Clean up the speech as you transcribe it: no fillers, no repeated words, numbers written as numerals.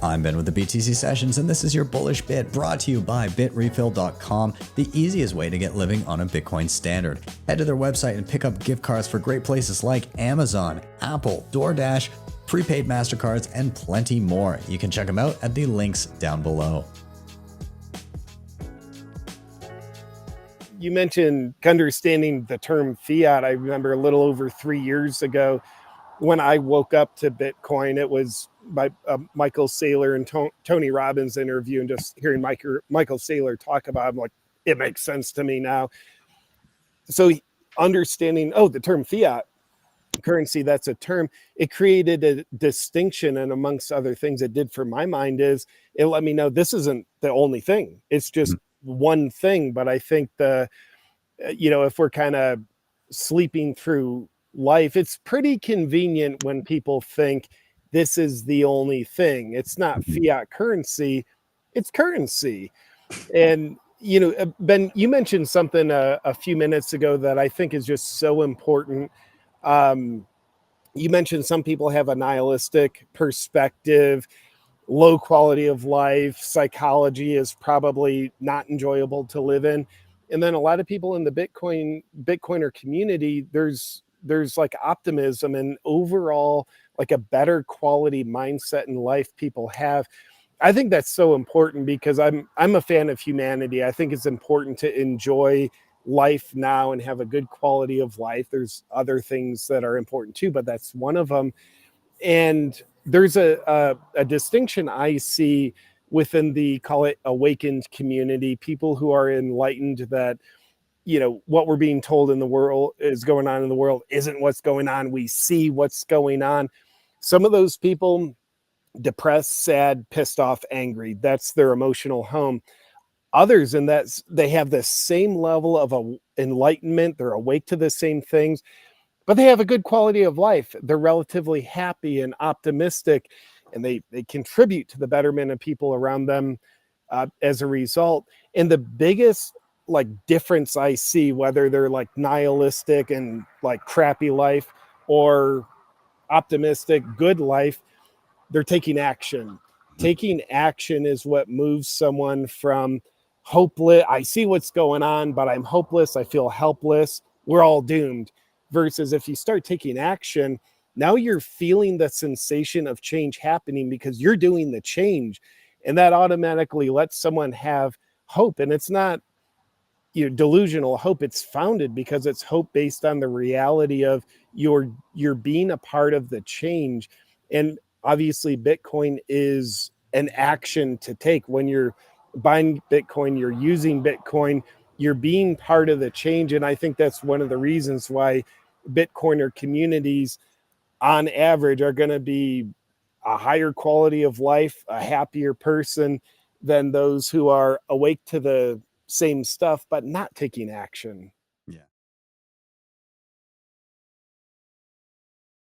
I'm Ben with the BTC Sessions, and this is your Bullish Bit, brought to you by BITREFILL.com, the easiest way to get living on a Bitcoin standard. Head to their website and pick up gift cards for great places like Amazon, Apple, DoorDash, prepaid MasterCards, and plenty more. You can check them out at the links down below. You mentioned understanding the term fiat. I remember a little over 3 years ago when I woke up to Bitcoin, it was by Michael Saylor and Tony Robbins interview, and just hearing Michael Saylor talk about it, I'm like, it makes sense to me now. So understanding, the term fiat currency, that's a term, it created a distinction, and amongst other things it did for my mind is it let me know this isn't the only thing. It's just one thing. But I think if we're kind of sleeping through life, it's pretty convenient when people think this is the only thing. It's not fiat currency, it's currency. And Ben, you mentioned something a few minutes ago that I think is just so important. You mentioned some people have a nihilistic perspective, low quality of life, psychology is probably not enjoyable to live in. And then a lot of people in the Bitcoiner community, there's like optimism and overall like a better quality mindset in life people have. I think that's so important because I'm a fan of humanity. I think it's important to enjoy life now and have a good quality of life. There's other things that are important too, but that's one of them. And there's a distinction I see within the, call it, awakened community, people who are enlightened that what we're being told in the world is going on in the world isn't what's going on. We see what's going on. Some of those people, depressed, sad, pissed off, angry, that's their emotional home. Others in that, they have the same level of enlightenment. They're awake to the same things, but they have a good quality of life. They're relatively happy and optimistic, and they contribute to the betterment of people around them as a result. And the biggest difference I see, whether they're like nihilistic and like crappy life or optimistic, good life, they're taking action. Taking action is what moves someone from hopeless, I see what's going on, but I'm hopeless, I feel helpless, we're all doomed. Versus if you start taking action, now you're feeling the sensation of change happening because you're doing the change. And that automatically lets someone have hope. And it's not delusional hope. It's founded because it's hope based on the reality of you're being a part of the change. And obviously Bitcoin is an action to take. When you're buying Bitcoin, you're using Bitcoin, you're being part of the change. And I think that's one of the reasons why Bitcoiner communities on average are going to be a higher quality of life, a happier person than those who are awake to the same stuff but not taking action.